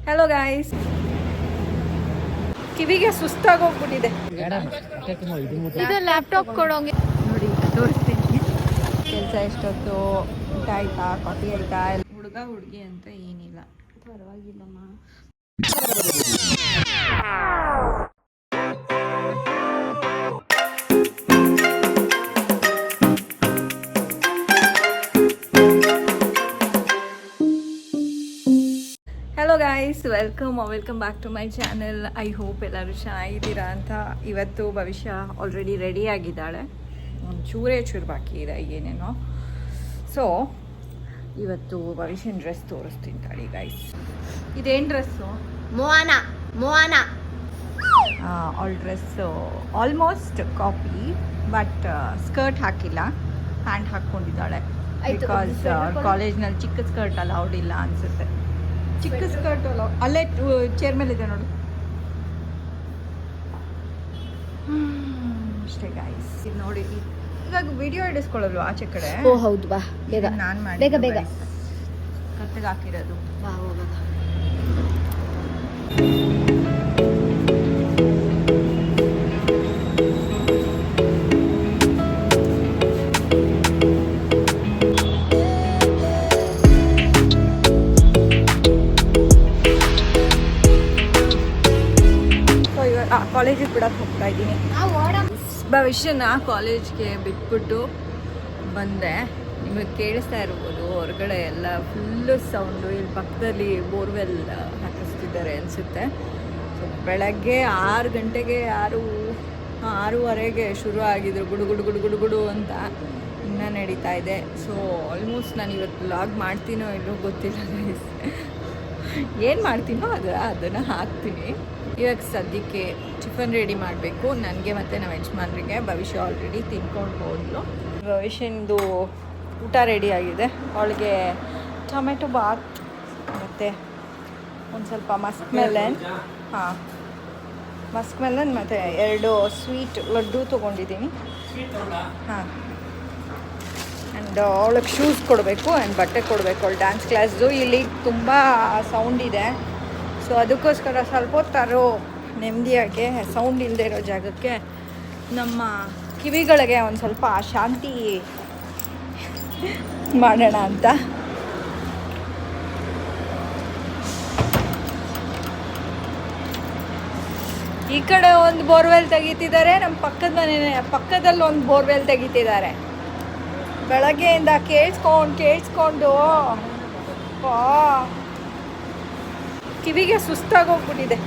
Hello guys, ಕಿವಿಗೆ ಸುಸ್ತಾಗಿ ಹೋಗ್ಬಿಟ್ಟಿದೆ. ಇದು ಲ್ಯಾಪ್ಟಾಪ್ ಕೊಡೋಂಗೆ ನೋಡಿ, ತೋರಿಸ್ತೀನಿ. ಕೆಲಸ ಎಷ್ಟೊತ್ತು, ಊಟ ಆಯ್ತಾ, ಕಾಫಿ ಆಯ್ತಾ? ಹುಡುಗ ಹುಡುಗಿ ಅಂತ ಏನಿಲ್ಲ, ಪರವಾಗಿಲ್ಲಮ್ಮ. Hello guys, welcome back to my channel. I hope ಎಲ್ಲರೂ ಚೆನ್ನಾಗಿದ್ದೀರಾ ಅಂತ. ಇವತ್ತು ಭವಿಷ್ಯ ಆಲ್ರೆಡಿ ರೆಡಿ ಆಗಿದ್ದಾಳೆ, ಒಂದು ಚೂರು ಬಾಕಿ ಇದೆ ಏನೇನೋ. ಸೊ ಇವತ್ತು ಭವಿಷ್ಯನ ಡ್ರೆಸ್ ತೋರಿಸ್ತೀನಿ ತಾಳಿ ಗಾಯ್ಸ್. ಇದೇನು ಡ್ರೆಸ್ಸು? ಮೋಹನ ಅವಳ dress almost copy, but skirt ಹಾಕಿಲ್ಲ, ಪ್ಯಾಂಟ್ ಹಾಕ್ಕೊಂಡಿದ್ದಾಳೆ. ಬಿಕಾಸ್ ಕಾಲೇಜ್ನಲ್ಲಿ ಚಿಕ್ಕ ಸ್ಕರ್ಟ್ ಅಲೌಡ್ ಇಲ್ಲ ಅನಿಸುತ್ತೆ. ಚಿಕ್ಕ ಸ್ಕರ್ಟ್ ಅಲ್ಲ, ಅಲ್ಲೇ ಚೇರ್ ಮೇಲೆ ಇದೆ ನೋಡು. ಅಷ್ಟೇ ಗಾಯ್ಸ್. ಇದು ನೋಡಿ, ಇವಾಗ ವಿಡಿಯೋ ಹಿಡಿಸ್ಕೊಳ್ಳೋದು ಆಚೆ ಕಡೆ. ಓ ಹೌದು, ಬಾ ಬೇಗ, ನಾನು ಮಾಡಿ ಬೇಗ ಬೇಗ ಕತ್ತಿಗೆ ಹಾಕಿರೋದು. ಬಾ ಹೋಗೋಣ. ಕಾಲೇಜಿಗೆ ಬಿಡಕ್ಕೆ ಹೋಗ್ತಾ ಇದ್ದೀನಿ. ಭವಿಷ್ಯನ ಕಾಲೇಜ್ಗೆ ಬಿಟ್ಬಿಟ್ಟು ಬಂದೆ. ನಿಮಗೆ ಕೇಳಿಸ್ತಾ ಇರ್ಬೋದು ಹೊರಗಡೆ ಎಲ್ಲ ಫುಲ್ಲು ಸೌಂಡು. ಇಲ್ಲಿ ಪಕ್ಕದಲ್ಲಿ ಬೋರ್ವೆಲ್ ಹಾಕಿಸ್ತಿದ್ದಾರೆ ಅನಿಸುತ್ತೆ. ಸೊ ಬೆಳಗ್ಗೆ 6 ಗಂಟೆಗೆ 6:30ಗೆ ಶುರು ಆಗಿದ್ರು ಗುಡು ಅಂತ ಇನ್ನೂ ನಡೀತಾ ಇದೆ. ಸೊ ಆಲ್ಮೋಸ್ಟ್ ನಾನು ಇವತ್ತು ವ್ಲಾಗ್ ಮಾಡ್ತೀನೋ ಇಲ್ಲೋ ಗೊತ್ತಿಲ್ಲ ಗೈಸ್. ಏನು ಮಾಡ್ತೀನೋ ಅದನ್ನು ಹಾಕ್ತೀನಿ. ಇವಾಗ ಸದ್ಯಕ್ಕೆ ಟಿಫನ್ ರೆಡಿ ಮಾಡಬೇಕು ನನಗೆ ಮತ್ತು ನಮ್ಮ ಯಜಮಾನ್ರಿಗೆ. ಭವಿಷ್ಯ ಆಲ್ರೆಡಿ ತಿನ್ಕೊಂಡು ಹೋದ್ಲು. ಭವಿಷ್ಯಂದು ಊಟ ರೆಡಿ ಆಗಿದೆ. ಅವಳಿಗೆ ಟೊಮೆಟೊ ಬಾತ್ ಮತ್ತು ಒಂದು ಸ್ವಲ್ಪ ಮಸ್ಕ್ ಮೆಲನ್, ಮಸ್ಕ್ ಮೆಲನ್ ಮತ್ತು 2 ಸ್ವೀಟ್ ಲಡ್ಡು ತೊಗೊಂಡಿದ್ದೀನಿ. ಹಾಂ, ಆ್ಯಂಡ್ ಅವಳಿಗೆ ಶೂಸ್ ಕೊಡಬೇಕು ಆ್ಯಂಡ್ ಬಟ್ಟೆ ಕೊಡಬೇಕು. ಅವಳು ಡ್ಯಾನ್ಸ್ ಕ್ಲಾಸ್ದು. ಇಲ್ಲಿ ತುಂಬ ಸೌಂಡ್ ಇದೆ. ಸೊ ಅದಕ್ಕೋಸ್ಕರ ಸ್ವಲ್ಪ ಹೊತ್ತಾರು ನೆಮ್ಮದಿಯಾಗೆ ಸೌಂಡ್ ಇಲ್ಲದೆ ಇರೋ ಜಾಗಕ್ಕೆ ನಮ್ಮ ಕಿವಿಗಳಿಗೆ ಒಂದು ಸ್ವಲ್ಪ ಶಾಂತಿ ಮಾಡೋಣ ಅಂತ. ಈ ಕಡೆ ಒಂದು ಬೋರ್ವೆಲ್ ತೆಗಿತಿದ್ದಾರೆ, ನಮ್ಮ ಪಕ್ಕದಲ್ಲಿ ಒಂದು ಬೋರ್ವೆಲ್ ತೆಗಿತಿದ್ದಾರೆ. ಬೆಳಗ್ಗೆಯಿಂದ ಕೇಳಿಸ್ಕೊಂಡು ಕಿವಿಗೆ ಸುಸ್ತಾಗೋಗ್ಬಿಟ್ಟಿದೆ.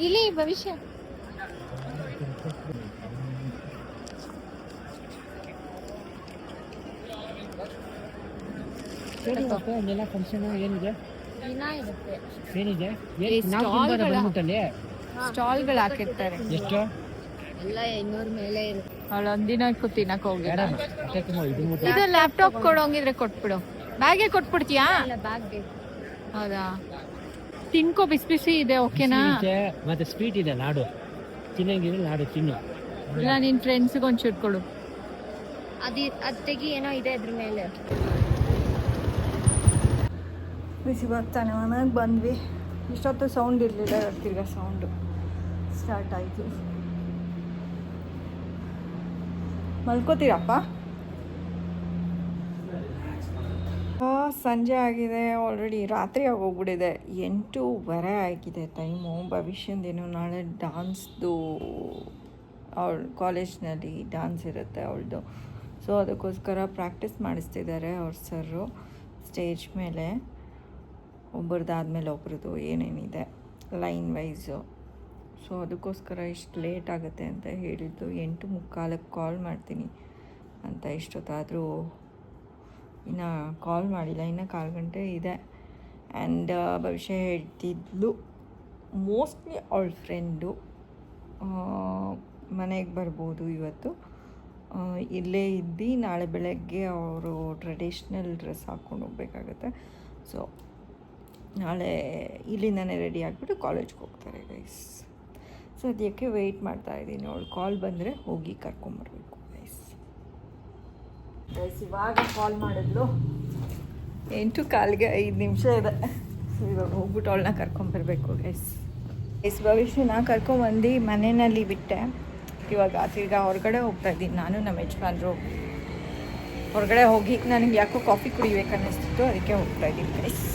ಇಲ್ಲಿ ಭವಿಷ್ಯ ಸ್ಟಾಲ್ಗಳು ಹಾಕಿರ್ತಾರೆ. ಎಷ್ಟು ಎಲ್ಲ 200 ಮೇಲೆ ಇರುತ್ತೆ. ಅವಳು ಒಂದಿನ ತಿನ್ನಕ್ಕೆ ಹೋಗಿ. ಇದು ಲ್ಯಾಪ್ಟಾಪ್ ಕೊಡೋಂಗಿದ್ರೆ ಕೊಟ್ಬಿಡು. ಬ್ಯಾಗೆ ಕೊಟ್ಬಿಡ್ತೀಯಾ? ಬ್ಯಾಗ್ ಬೇಕು. ಹೌದಾ? ತಿನ್ಕೋ, ಬಿಸಿ ಇದೆ. ಓಕೆನಾ? ಮತ್ತೆ ಸ್ವೀಟ್ ಇದೆ, ಲಾಡು ತಿನ್ನಂಗಿದ್ರೆ ಲಾಡು ತಿನ್ನು. ಇಲ್ಲ, ನಿನ್ನ ಫ್ರೆಂಡ್ಸ್ಗೆ ಒಂಚೂರು ಕೊಡು. ಅದು ತೆಗಿ, ಏನೋ ಇದೆ ಅದ್ರ ಮೇಲೆ. ಬಿಸಿ ಬರ್ತಾನೆ. ಮನೆಗೆ ಬಂದ್ವಿ. ಇಷ್ಟೊತ್ತು ಸೌಂಡ್ ಇರಲಿಲ್ಲ, ತಿರ್ಗಾ ಸೌಂಡು ಸ್ಟಾರ್ಟ್ ಆಯಿತು. ಮಲ್ಕೋತೀರಪ್ಪ? ಸಂಜೆ ಆಗಿದೆ, ಆಲ್ರೆಡಿ ರಾತ್ರಿ ಆಗೋಗ್ಬಿಟ್ಟಿದೆ. 8:30 ಆಗಿದೆ ಟೈಮು. ಭವಿಷ್ಯಂದೇನು ನಾಳೆ ಡ್ಯಾನ್ಸ್ದು, ಅವಳ ಕಾಲೇಜ್ನಲ್ಲಿ ಡ್ಯಾನ್ಸ್ ಇರುತ್ತೆ ಅವಳದು. ಸೊ ಅದಕ್ಕೋಸ್ಕರ ಪ್ರಾಕ್ಟೀಸ್ ಮಾಡಿಸ್ತಿದ್ದಾರೆ ಅವ್ರ ಸರ್ರು ಸ್ಟೇಜ್ ಮೇಲೆ. ಒಬ್ಬರದಾದ್ಮೇಲೆ ಒಬ್ರದ್ದು ಏನೇನಿದೆ ಲೈನ್ ವೈಸು. ಸೊ ಅದಕ್ಕೋಸ್ಕರ ಇಷ್ಟು ಲೇಟ್ ಆಗುತ್ತೆ ಅಂತ ಹೇಳಿದ್ದು. 8:45ಕ್ಕೆ ಕಾಲ್ ಮಾಡ್ತೀನಿ ಅಂತ ಇಷ್ಟೊತ್ತಾದರೂ ಇನ್ನು ಕಾಲ್ ಮಾಡಿಲ್ಲ, ಇನ್ನು 1/4 ಗಂಟೆ ಇದೆ. ಆ್ಯಂಡ್ ಭವಿಷ್ಯ ಹೇಳ್ತಿದ್ಲು ಮೋಸ್ಟ್ಲಿ ಅವಳ ಫ್ರೆಂಡು ಮನೆಗೆ ಬರ್ಬೋದು ಇವತ್ತು, ಇಲ್ಲೇ ಇದ್ದು ನಾಳೆ ಬೆಳಗ್ಗೆ ಅವರು ಟ್ರೆಡಿಷ್ನಲ್ ಡ್ರೆಸ್ ಹಾಕ್ಕೊಂಡು ಹೋಗ್ಬೇಕಾಗತ್ತೆ. ಸೊ ನಾಳೆ ಇಲ್ಲಿಂದನೇ ರೆಡಿ ಆಗಿಬಿಟ್ಟು ಕಾಲೇಜ್ಗೆ ಹೋಗ್ತಾರೆ ಗೈಸ್. ಸದ್ಯಕ್ಕೆ ವೆಯ್ಟ್ ಮಾಡ್ತಾಯಿದ್ದೀನಿ, ಅವಳು ಕಾಲ್ ಬಂದರೆ ಹೋಗಿ ಕರ್ಕೊಂಬರ್ಬೇಕು ಗೈಸ್. ಇವಾಗ ಕಾಲ್ ಮಾಡಿದ್ಲು, 8:15 5 ನಿಮಿಷ ಇದೆ. ಸೊ ಇವಾಗ ಹೋಗ್ಬಿಟ್ಟು ಅವಳನ್ನ ಕರ್ಕೊಂಬರ್ಬೇಕು ಗೈಸ್. ಭವಿಷ್ಯನ ಕರ್ಕೊಂಬಂದು ಮನೆಯಲ್ಲಿ ಬಿಟ್ಟೆ. ಇವಾಗ ತಿರ್ಗಾ ಹೊರಗಡೆ ಹೋಗ್ತಾಯಿದ್ದೀನಿ. ನಾನು ನಮ್ಮ ಯಜಮಾನ್ರು ಹೊರಗಡೆ ಹೋಗಿ ನನಗೆ ಯಾಕೋ ಕಾಫಿ ಕುಡಿಬೇಕನ್ನಿಸ್ತಿತ್ತು, ಅದಕ್ಕೆ ಹೋಗ್ತಾಯಿದ್ದೀನಿ ಗೈಸ್.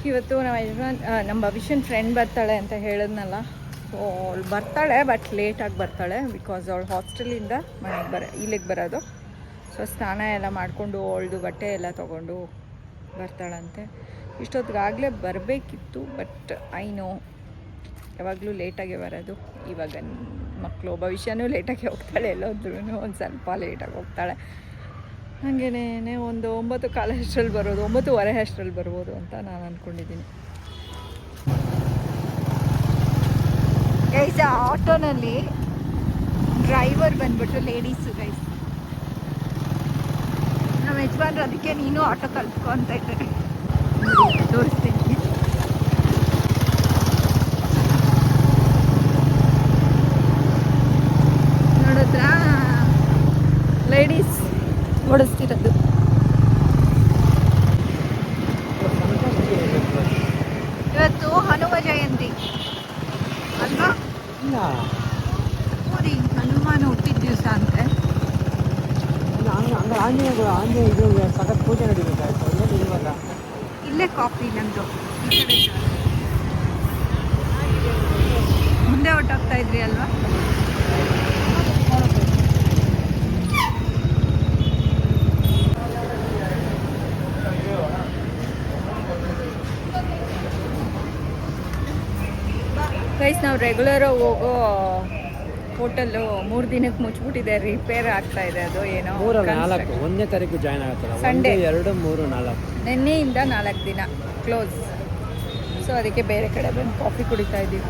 ಇವತ್ತು ನಮ್ಮ ಭವಿಷ್ಯನ ಫ್ರೆಂಡ್ ಬರ್ತಾಳೆ ಅಂತ ಹೇಳಿದ್ನಲ್ಲ. ಸೊ ಅವಳು ಬರ್ತಾಳೆ, ಬಟ್ ಲೇಟಾಗಿ ಬರ್ತಾಳೆ ಬಿಕಾಸ್ ಅವಳು ಹಾಸ್ಟೆಲಿಂದ ಇಲ್ಲಿಗೆ ಬರೋದು. ಸೊ ಸ್ನಾನ ಎಲ್ಲ ಮಾಡಿಕೊಂಡು ಅವಳದು ಬಟ್ಟೆ ಎಲ್ಲ ತೊಗೊಂಡು ಬರ್ತಾಳಂತೆ. ಇಷ್ಟೊತ್ತಿಗಾಗಲೇ ಬರಬೇಕಿತ್ತು, ಬಟ್ ಐನೋ ಯಾವಾಗಲೂ ಲೇಟಾಗೆ ಬರೋದು. ಇವಾಗ ಮಕ್ಕಳು ಭವಿಷ್ಯನೂ ಲೇಟಾಗಿ ಹೋಗ್ತಾಳೆ, ಎಲ್ಲೋದ್ರೂ ಒಂದು ಸ್ವಲ್ಪ ಲೇಟಾಗಿ ಹೋಗ್ತಾಳೆ. ಹಾಗೇನೇ ಒಂದು 9:15 ಅಷ್ಟರಲ್ಲಿ ಬರೋದು, 9:15 ಅಷ್ಟರಲ್ಲಿ ಬರ್ಬೋದು ಅಂತ ನಾನು ಅಂದ್ಕೊಂಡಿದ್ದೀನಿ. ಗೈಸ್ ಆಟೋನಲ್ಲಿ ಡ್ರೈವರ್ ಬಂದ್ಬಿಟ್ಟು ಲೇಡೀಸು ಗೈಸ್. ನಮ್ಮ ಯಜಮಾನ್ರು ಅದಕ್ಕೆ ನೀನು ಆಟೋ ಕಲ್ತ್ಕೊ ಅಂತ ಇದ್ದಾರೆ. ತೋರಿಸ್ತೀನಿ, ನೋಡಿದ್ರ ಲೇಡೀಸ್ ಓಡಿಸ್ತಿರೋದು. ಇವತ್ತು ಹನುಮ ಜಯಂತಿ ಅಲ್ವಾ? ನೋಡಿ, ಹನುಮಾನ ಹುಟ್ಟಿದ ದಿವಸ ಅಂತೆ. ಆಂಜನೇಯ ಸಖತ್ ಪೂಜೆ ನಡೀಬೇಕಾಯ್ತು ಇಲ್ವಲ್ಲ. ಇಲ್ಲೇ ಕಾಫಿ ನಮ್ಮದು, ಈ ಕಡೆ ಮುಂದೆ ಹೊಟ್ಟೋಗ್ತಾ ಇದ್ರಿ ಅಲ್ವಾ? ಗೈಸ್, ನಾವು ರೆಗ್ಯುಲರಾಗಿ ಹೋಗೋ ಹೋಟೆಲ್ಲು 3 ದಿನಕ್ಕೆ ಮುಚ್ಚಿಬಿಟ್ಟಿದೆ, ರಿಪೇರ್ ಆಗ್ತಾ ಇದೆ. ಅದು ಏನೋ 3-4 1ನೇ ತಾರೀಕು ಜಾಯ್ನ್ ಆಗುತ್ತಲ್ಲ, ಸಂಡೇ 2 3 4 ನಿನ್ನೆಯಿಂದ 4 ದಿನ ಕ್ಲೋಸ್. ಸೊ ಅದಕ್ಕೆ ಬೇರೆ ಕಡೆ ಬಂದು ಕಾಫಿ ಕುಡಿತಾ ಇದ್ದೀವಿ.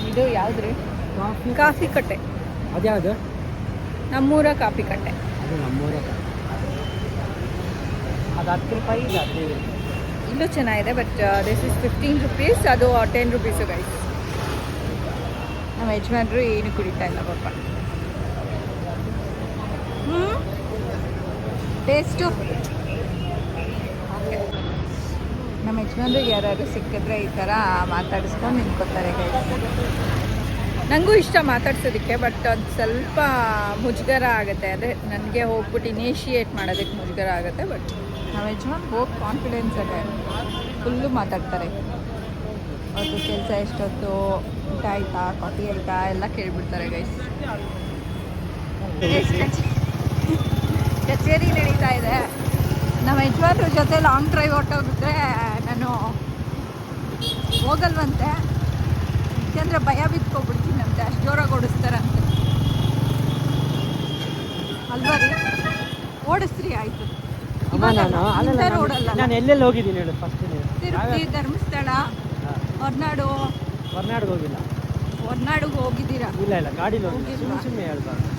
ಇದು ಯಾವ್ದು ರೀ? ಕಾಫಿ ಕಟ್ಟೆ. ಅದ್ಯಾವುದು? ನಮ್ಮೂರ ಕಾಫಿ ಕಟ್ಟೆ. ಅದು ನಮ್ಮೂರ. ಅದು 10 ರೂಪಾಯಿ, ಇದು 15. ಇಲ್ಲೂ ಚೆನ್ನಾಗಿದೆ, ಬಟ್ ದಿಸ್ ಇಸ್ 15 ರುಪೀಸ್, ಅದು 10 ರುಪೀಸು ಗೈಸ್. ನಮ್ಮ ಯಜಮಾನ್ರು ಏನು ಕುಡಿತಾ ಇಲ್ಲ ಪಾಪ. Taste okay. ನಮ್ಮ ಯಜಮಾನ್ರಿಗೆ ಯಾರು ಸಿಕ್ಕಿದ್ರೆ ಈ ಥರ ಮಾತಾಡಿಸ್ಕೊಂಡು ನಿಂತ್ಕೋತಾರೆ ಗೈಸ್. ನನಗೂ ಇಷ್ಟ ಮಾತಾಡ್ಸೋದಕ್ಕೆ, ಬಟ್ ಅದು ಸ್ವಲ್ಪ ಮುಜುಗರ ಆಗುತ್ತೆ. ಅಂದರೆ ನನಗೆ ಹೋಗ್ಬಿಟ್ಟು ಇನಿಷಿಯೇಟ್ ಮಾಡೋದಕ್ಕೆ ಮುಜುಗರ ಆಗುತ್ತೆ. ಬಟ್ ನಮ್ಮ ಯಜಮಾನ್ ಹೋಗಿ ಕಾನ್ಫಿಡೆನ್ಸ್ ಇದೆ, ಫುಲ್ಲು ಮಾತಾಡ್ತಾರೆ. ಅವ್ರದ್ದು ಕೆಲಸ ಎಷ್ಟೊತ್ತು, ಊಟ ಆಯಿತಾ, ಕಾಫಿ ಆಯಿತಾ ಎಲ್ಲ ಕೇಳಿಬಿಡ್ತಾರೆ ಗೈಸ್. ಕಚೇರಿ ನಡೀತಾ ಇದೆ. ನಮ್ಮ ಯಜಮಾನ್ರ ಜೊತೆ ಲಾಂಗ್ ಡ್ರೈವ್ ಹೊಟ್ಟೋಗಿದ್ರೆ ನಾನು ಹೋಗಲ್ವಂತೆ, ಯಾಕೆಂದರೆ ಭಯ ಬಿದ್ಕೊಬಿಡ್ತೀನಂತೆ, ಅಷ್ಟು ಜೋರಾಗಿ ಓಡಿಸ್ತಾರಂತೆ ಅಲ್ವಾ ರೀ? ಓಡಿಸ್ರಿ ಆಯಿತು. ಓಡಲ್ಲ. ನಾನು ಎಲ್ಲೆಲ್ಲಿ ಹೋಗಿದ್ದೀನಿ ಹೇಳು ಫಸ್ಟ್? ತಿರುಪತಿ, ಧರ್ಮಸ್ಥಳ, ಹೊರನಾಡು. ಹೊರನಾಡಿಗೆ ಹೋಗಿಲ್ಲ. ಹೊರನಾಡಿಗೆ ಹೋಗಿದ್ದೀರಾ? ಇಲ್ಲ ಗಾಡಿಲಿ ಹೋಗಿಲ್ಲ. ಸುಮ್ಮನೆ ಹೇಳ್ಬಾರ್ದು.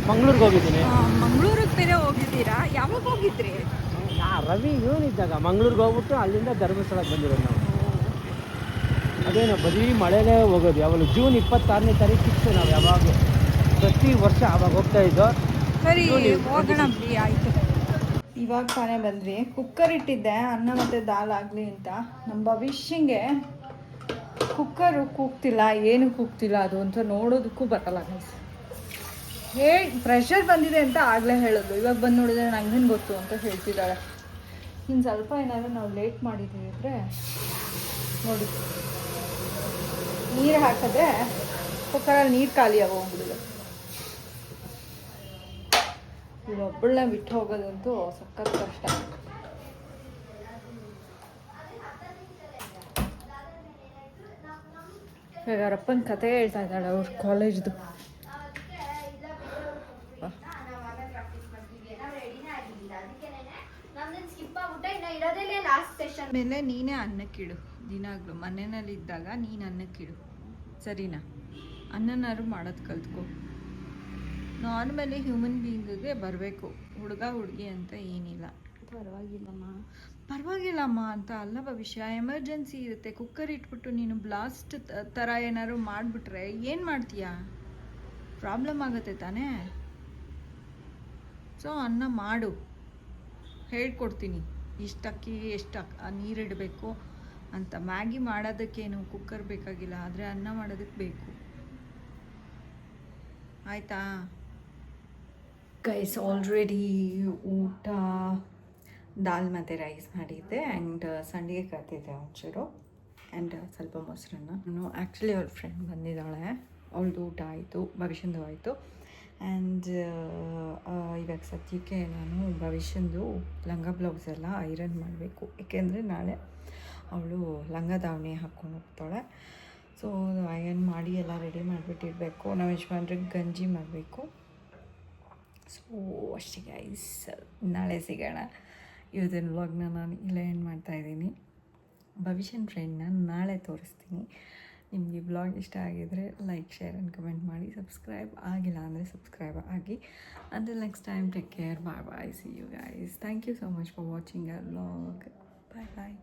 ಮಂಗ್ಳೂರಿಗೆ ಹೋಗಿದ್ದೀನಿ. ಮಂಗ್ಳೂರಿಗೆ ಬೇರೆ ಹೋಗಿದ್ದೀರಾ? ಯಾವಾಗ ಹೋಗಿದ್ರಿ? ರವಿ ಇವನಿದ್ದಾಗ ಮಂಗ್ಳೂರಿಗೆ ಹೋಗ್ಬಿಟ್ಟು ಅಲ್ಲಿಂದ ಧರ್ಮಸ್ಥಳಕ್ಕೆ ಬಂದಿರೋದು ನಾವು. ಅದೇನೋ ಬರೀ ಮಳೆಲೇ ಹೋಗೋದು. ಯಾವಾಗ ಜೂನ್ 26ನೇ ತಾರೀಕು ಇತ್ತು. ನಾವು ಯಾವಾಗ ಪ್ರತಿ ವರ್ಷ ಆವಾಗ ಹೋಗ್ತಾ ಇದ್ದೋ. ಸರಿ, ಹೋಗೋಣ ಬಿಡಿ, ಆಯಿತು. ಇವಾಗ ತಾನೇ ಬಂದ್ವಿ. ಕುಕ್ಕರ್ ಇಟ್ಟಿದ್ದೆ ಅನ್ನ ಮತ್ತು ದಾಲ್ ಆಗಲಿ ಅಂತ. ನಮ್ಮ ಭವಿಷ್ಯಂಗೆ ಕುಕ್ಕರು ಕೂಗ್ತಿಲ್ಲ, ಏನು ಕೂಗ್ತಿಲ್ಲ ಅದು ಅಂತ ನೋಡೋದಕ್ಕೂ ಬರಲ್ಲ ಗೈಸ್. ಪ್ರೆಷರ್ ಬಂದಿದೆ ಅಂತ ಆಗಲೇ ಹೇಳೋದು. ಇವಾಗ ಬಂದು ನೋಡಿದ್ರೆ ನಂಗೇನು ಗೊತ್ತು ಅಂತ ಹೇಳ್ತಿದ್ದಾಳೆ. ಇನ್ನು ಸ್ವಲ್ಪ ಏನಾದರೂ ನಾವು ಲೇಟ್ ಮಾಡಿದ್ದೀವಿ ಅಂದರೆ ನೋಡಿ, ನೀರು ಹಾಕಿದ್ರೆ ಕುಕ್ಕರಲ್ಲಿ ನೀರು ಖಾಲಿಯಾಗಿ ಹೋಗ್ಬಿಡಿದೆ. ಇಲ್ಲೊಬ್ಬಳನ್ನ ಬಿಟ್ಟು ಹೋಗೋದಂತೂ ಸಖತ್ ಕಷ್ಟ. ಇವಾಗ ಅವ್ರ ಅಪ್ಪನ ಕತೆ ಹೇಳ್ತಾ ಇದ್ದಾಳೆ ಅವ್ರ ಕಾಲೇಜ್ದು. ಆಮೇಲೆ ನೀನೇ ಅನ್ನಕ್ಕಿಡು ದಿನಾಗ್ಲೂ ಮನೆಯಲ್ಲಿ ಇದ್ದಾಗ ನೀನು ಅನ್ನಕ್ಕಿಡು, ಸರಿನಾ? ಅನ್ನನಾರು ಮಾಡೋದು ಕಲ್ತ್ಕೊ. ನಾರ್ಮಲಿ ಹ್ಯೂಮನ್ ಬೀಯಿಂಗಿಗೆ ಬರಬೇಕು, ಹುಡುಗ ಹುಡುಗಿ ಅಂತ ಏನಿಲ್ಲ. ಪರವಾಗಿಲ್ಲಮ್ಮ ಅಂತ ಅಲ್ಲ ಭವಿಷ್ಯ, ಎಮರ್ಜೆನ್ಸಿ ಇರುತ್ತೆ. ಕುಕ್ಕರ್ ಇಟ್ಬಿಟ್ಟು ನೀನು ಬ್ಲಾಸ್ಟ್ ಥರ ಏನಾದ್ರು ಮಾಡಿಬಿಟ್ರೆ ಏನು ಮಾಡ್ತೀಯಾ? ಪ್ರಾಬ್ಲಮ್ ಆಗುತ್ತೆ ತಾನೇ. ಸೊ ಅನ್ನ ಮಾಡು, ಹೇಳ್ಕೊಡ್ತೀನಿ ಇಷ್ಟು ಅಕ್ಕಿ ಎಷ್ಟು ನೀರಿಡಬೇಕು ಅಂತ. ಮ್ಯಾಗಿ ಮಾಡೋದಕ್ಕೇನು ಕುಕ್ಕರ್ ಬೇಕಾಗಿಲ್ಲ, ಆದರೆ ಅನ್ನ ಮಾಡೋದಕ್ಕೆ ಬೇಕು, ಆಯಿತಾ? ಗೈಸ್ ಆಲ್ರೆಡಿ ಊಟ ದಾಲ್ ಮತ್ತು ರೈಸ್ ಮಾಡಿದ್ದೆ ಆ್ಯಂಡ್ ಸಂಡಿಗೆ ಕತ್ತಿದ್ದೆ ಒಂಚೂರು ಆ್ಯಂಡ್ ಸ್ವಲ್ಪ ಮೊಸರನ್ನ. ನಾನು ಆ್ಯಕ್ಚುಲಿ ಅವ್ರ ಫ್ರೆಂಡ್ ಬಂದಿದ್ದಾಳೆ, ಅವಳದು ಊಟ ಆಯಿತು, ಭವಿಷ್ಯಂದು ಆಯಿತು. ಆ್ಯಂಡ್ ಇವಾಗ ಸದ್ಯಕ್ಕೆ ನಾನು ಭವಿಷ್ಯಂದು ಲಂಗ ಬ್ಲೌಸ್ ಎಲ್ಲ ಐರನ್ ಮಾಡಬೇಕು, ಏಕೆಂದರೆ ನಾಳೆ ಅವಳು ಲಂಗ ದಾವಣಿ ಹಾಕ್ಕೊಂಡು ಹೋಗ್ತಾಳೆ. ಸೊ ಐರನ್ ಮಾಡಿ ಎಲ್ಲ ರೆಡಿ ಮಾಡಿಬಿಟ್ಟಿರಬೇಕು. ನಾವು ಯಜಮಾನ್ರಿಗೆ ಗಂಜಿ ಮಾಡಬೇಕು. ಸೊ ಅಷ್ಟೇ ಗೈಸ್, ನಾಳೆ ಸಿಗೋಣ. ಇವತ್ತಿನ ವ್ಲಾಗ್ನ ನಾನು ಇಲ್ಲೇ ಎಂಡ್ ಮಾಡ್ತಾಯಿದ್ದೀನಿ. ಭವಿಷ್ಯನ ಫ್ರೆಂಡ್ನ ನಾಳೆ ತೋರಿಸ್ತೀನಿ. ನಿಮಗೆ ವ್ಲಾಗ್ ಇಷ್ಟ ಆಗಿದರೆ ಲೈಕ್, ಶೇರ್ ಆ್ಯಂಡ್ ಕಮೆಂಟ್ ಮಾಡಿ. ಸಬ್ಸ್ಕ್ರೈಬ್ ಆಗಿಲ್ಲ ಅಂದರೆ ಸಬ್ಸ್ಕ್ರೈಬ್ ಆಗಿ. Until next time, take care. Bye bye. See you guys. Thank you so much for watching our vlog. Bye bye.